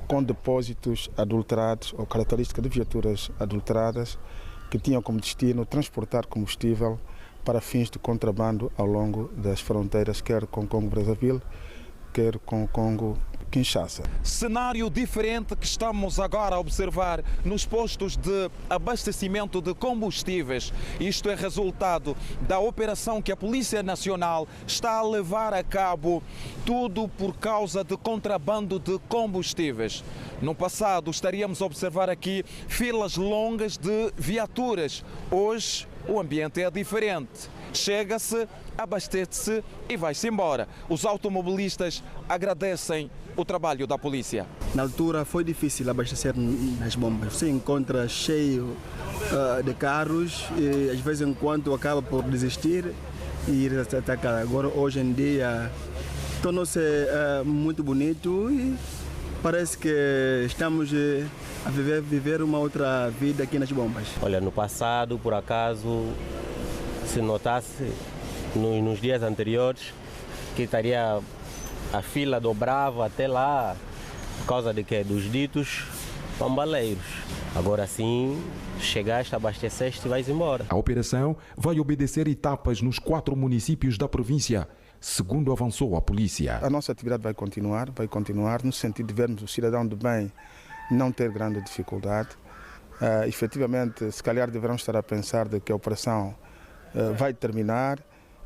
com depósitos adulterados ou características de viaturas adulteradas que tinham como destino transportar combustível para fins de contrabando ao longo das fronteiras, quer com Congo-Brazzaville, quer com Congo-Kinshasa. Cenário diferente que estamos agora a observar nos postos de abastecimento de combustíveis. Isto é resultado da operação que a Polícia Nacional está a levar a cabo, tudo por causa de contrabando de combustíveis. No passado estaríamos a observar aqui filas longas de viaturas. Hoje o ambiente é diferente. Chega-se, abastece-se e vai-se embora. Os automobilistas agradecem o trabalho da polícia. Na altura foi difícil abastecer nas bombas. Você encontra cheio de carros e às vezes enquanto acaba por desistir e ir atacar. Agora hoje em dia tornou-se muito bonito e parece que estamos a viver uma outra vida aqui nas bombas. Olha, no passado, por acaso, se notasse nos dias anteriores que estaria a fila dobrava até lá por causa de quê? Dos ditos pambaleiros. Agora sim, chegaste, abasteceste e vais embora. A operação vai obedecer etapas nos 4 municípios da província, segundo avançou a polícia. A nossa atividade vai continuar no sentido de vermos o cidadão de bem não ter grande dificuldade. Efetivamente, se calhar deverão estar a pensar de que a operação vai terminar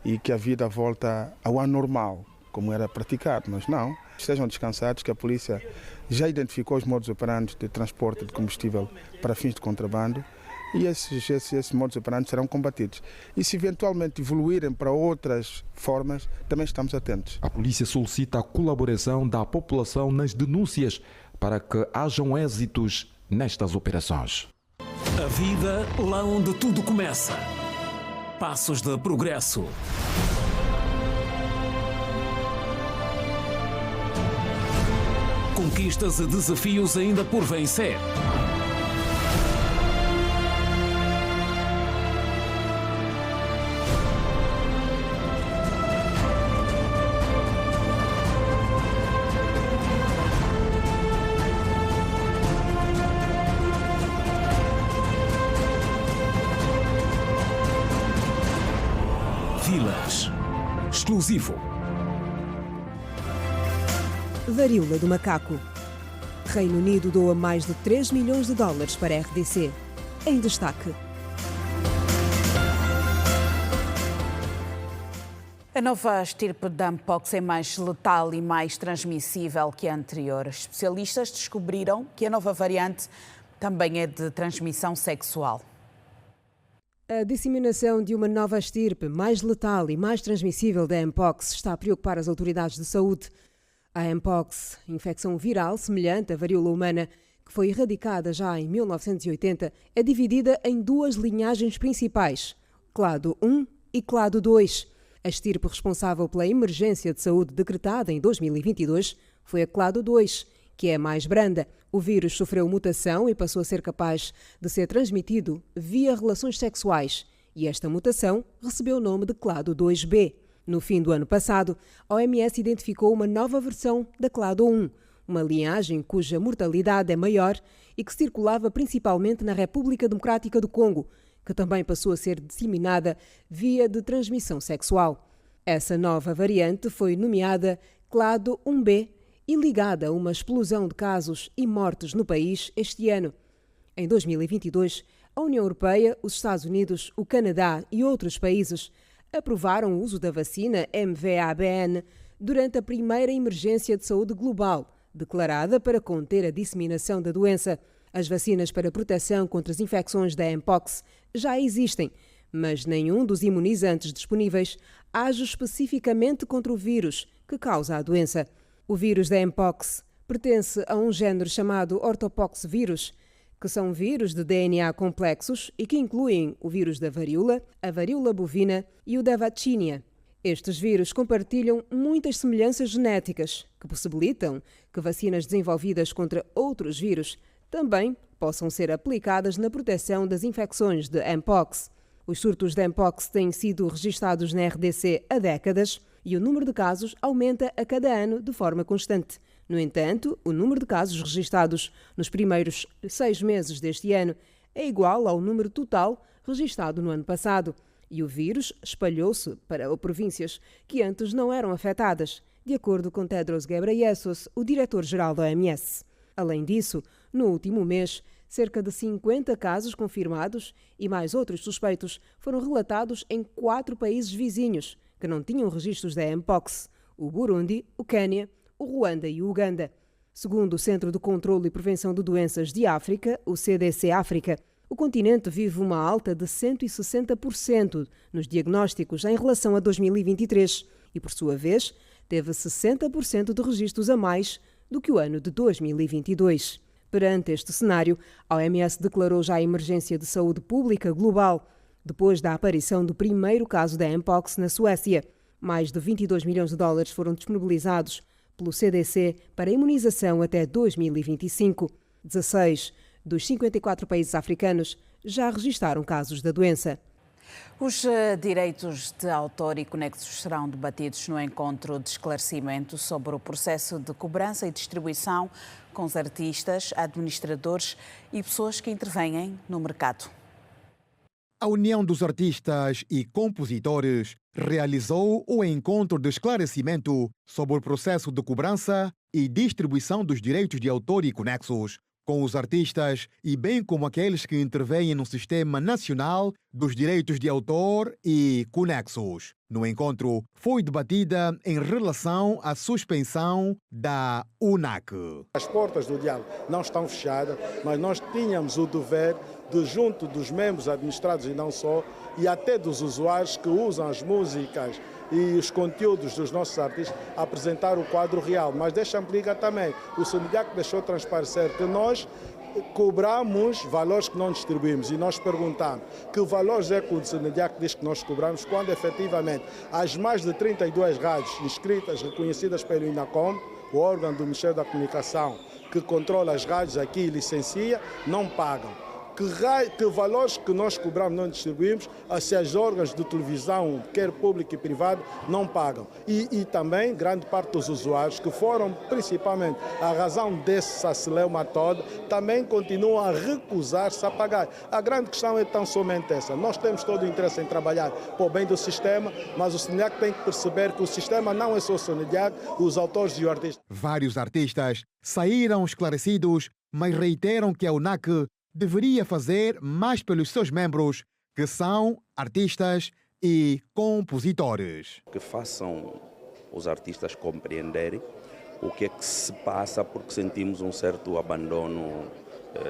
e que a vida volta ao anormal, como era praticado, mas não. Estejam descansados que a polícia já identificou os modos operantes de transporte de combustível para fins de contrabando e esses modos operantes serão combatidos. E se eventualmente evoluírem para outras formas, também estamos atentos. A polícia solicita a colaboração da população nas denúncias para que hajam êxitos nestas operações. A vida lá onde tudo começa. Passos de progresso. Conquistas e desafios ainda por vencer. Vilas. Exclusivo. Varíola do macaco. Reino Unido doa mais de 3 milhões de dólares para a RDC. Em destaque. A nova estirpe da Mpox é mais letal e mais transmissível que a anterior. Especialistas descobriram que a nova variante também é de transmissão sexual. A disseminação de uma nova estirpe mais letal e mais transmissível da Mpox está a preocupar as autoridades de saúde. A Mpox, infecção viral semelhante à varíola humana, que foi erradicada já em 1980, é dividida em 2 linhagens principais, clado 1 e clado 2. A estirpe responsável pela emergência de saúde decretada em 2022 foi a clado 2, que é a mais branda. O vírus sofreu mutação e passou a ser capaz de ser transmitido via relações sexuais, e esta mutação recebeu o nome de clado 2B. No fim do ano passado, a OMS identificou uma nova versão da clado 1, uma linhagem cuja mortalidade é maior e que circulava principalmente na República Democrática do Congo, que também passou a ser disseminada via de transmissão sexual. Essa nova variante foi nomeada clado 1B e ligada a uma explosão de casos e mortes no país este ano. Em 2022, a União Europeia, os Estados Unidos, o Canadá e outros países aprovaram o uso da vacina MVA-BN durante a primeira emergência de saúde global, declarada para conter a disseminação da doença. As vacinas para proteção contra as infecções da Mpox já existem, mas nenhum dos imunizantes disponíveis age especificamente contra o vírus que causa a doença. O vírus da Mpox pertence a um género chamado ortopoxvírus, que são vírus de DNA complexos e que incluem o vírus da varíola, a varíola bovina e o da vacínia. Estes vírus compartilham muitas semelhanças genéticas que possibilitam que vacinas desenvolvidas contra outros vírus também possam ser aplicadas na proteção das infecções de Mpox. Os surtos de Mpox têm sido registados na RDC há décadas e o número de casos aumenta a cada ano de forma constante. No entanto, o número de casos registados nos primeiros 6 meses deste ano é igual ao número total registado no ano passado, e o vírus espalhou-se para províncias que antes não eram afetadas, de acordo com Tedros Ghebreyesus, o diretor-geral da OMS. Além disso, no último mês, cerca de 50 casos confirmados e mais outros suspeitos foram relatados em 4 países vizinhos que não tinham registros da Mpox: o Burundi, o Quênia, o Ruanda e o Uganda. Segundo o Centro de Controlo e Prevenção de Doenças de África, o CDC África, o continente vive uma alta de 160% nos diagnósticos em relação a 2023 e, por sua vez, teve 60% de registros a mais do que o ano de 2022. Perante este cenário, a OMS declarou já a emergência de saúde pública global, depois da aparição do primeiro caso da Mpox na Suécia. Mais de 22 milhões de dólares foram disponibilizados pelo CDC para imunização até 2025. 16 dos 54 países africanos já registaram casos da doença. Os direitos de autor e conexos serão debatidos no encontro de esclarecimento sobre o processo de cobrança e distribuição com os artistas, administradores e pessoas que intervêm no mercado. A União dos Artistas e Compositores realizou o encontro de esclarecimento sobre o processo de cobrança e distribuição dos direitos de autor e conexos com os artistas e bem como aqueles que intervêm no Sistema Nacional dos Direitos de Autor e Conexos. No encontro, foi debatida em relação à suspensão da UNAC. As portas do diálogo não estão fechadas, mas nós tínhamos o dever de, junto dos membros administrados e não só, e até dos usuários que usam as músicas e os conteúdos dos nossos artistas, apresentar o quadro real. Mas deixa-me ligar também, o SENEDIAC deixou transparecer que nós cobramos valores que não distribuímos e nós perguntamos que valores é que o SENEDIAC diz que nós cobramos quando efetivamente as mais de 32 rádios inscritas, reconhecidas pelo INACOM, o órgão do Ministério da Comunicação que controla as rádios aqui e licencia, não pagam. Que valores que nós cobramos não distribuímos, se as órgãos de televisão, quer público e privado, não pagam. E também grande parte dos usuários, que foram principalmente a razão desse sacilema todo, também continuam a recusar-se a pagar. A grande questão é tão somente essa. Nós temos todo o interesse em trabalhar para o bem do sistema, mas o SENEDIAC tem que perceber que o sistema não é só o SENEDIAC, os autores e o artista. Vários artistas saíram esclarecidos, mas reiteram que a UNAC deveria fazer mais pelos seus membros, que são artistas e compositores. Que façam os artistas compreenderem o que é que se passa, porque sentimos um certo abandono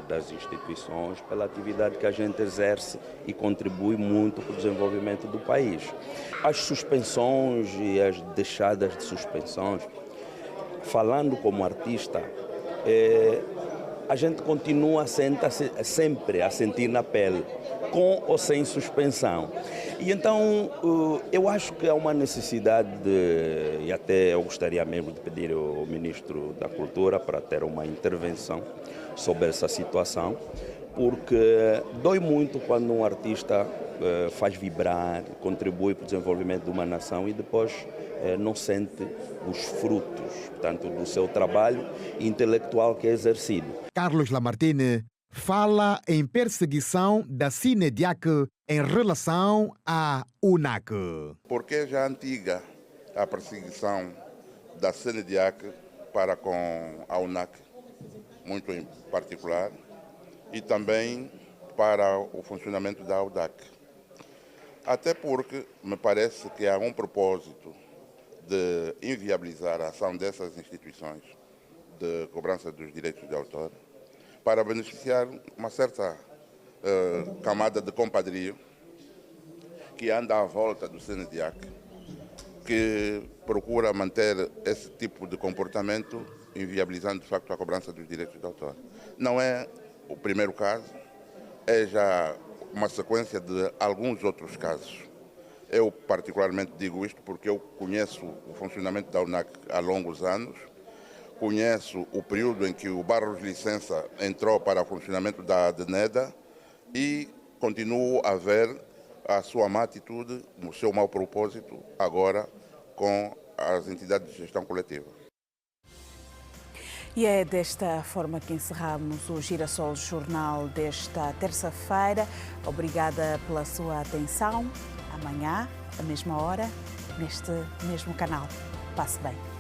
das instituições pela atividade que a gente exerce e contribui muito para o desenvolvimento do país. As suspensões e as deixadas de suspensões, falando como artista, a gente continua sempre a sentir na pele, com ou sem suspensão. E então eu acho que há uma necessidade, e até eu gostaria mesmo de pedir ao Ministro da Cultura para ter uma intervenção sobre essa situação, porque dói muito quando um artista faz vibrar, contribui para o desenvolvimento de uma nação e depois não sente os frutos, portanto, do seu trabalho intelectual que é exercido. Carlos Lamartine fala em perseguição da SENEDIAC em relação à UNAC. Porque já antiga a perseguição da SENEDIAC para com a UNAC, muito em particular, e também para o funcionamento da AUDAC. Até porque me parece que há um propósito de inviabilizar a ação dessas instituições de cobrança dos direitos de autor para beneficiar uma certa camada de compadrio que anda à volta do CNDIAC, que procura manter esse tipo de comportamento, inviabilizando de facto a cobrança dos direitos de autor. Não é o primeiro caso, é já uma sequência de alguns outros casos. Eu particularmente digo isto porque eu conheço o funcionamento da UNAC há longos anos, conheço o período em que o Barros Licença entrou para o funcionamento da ADNEDA e continuo a ver a sua má atitude, o seu mau propósito agora com as entidades de gestão coletiva. E é desta forma que encerramos o Girassol Jornal desta terça-feira. Obrigada pela sua atenção. Amanhã, à mesma hora, neste mesmo canal. Passe bem.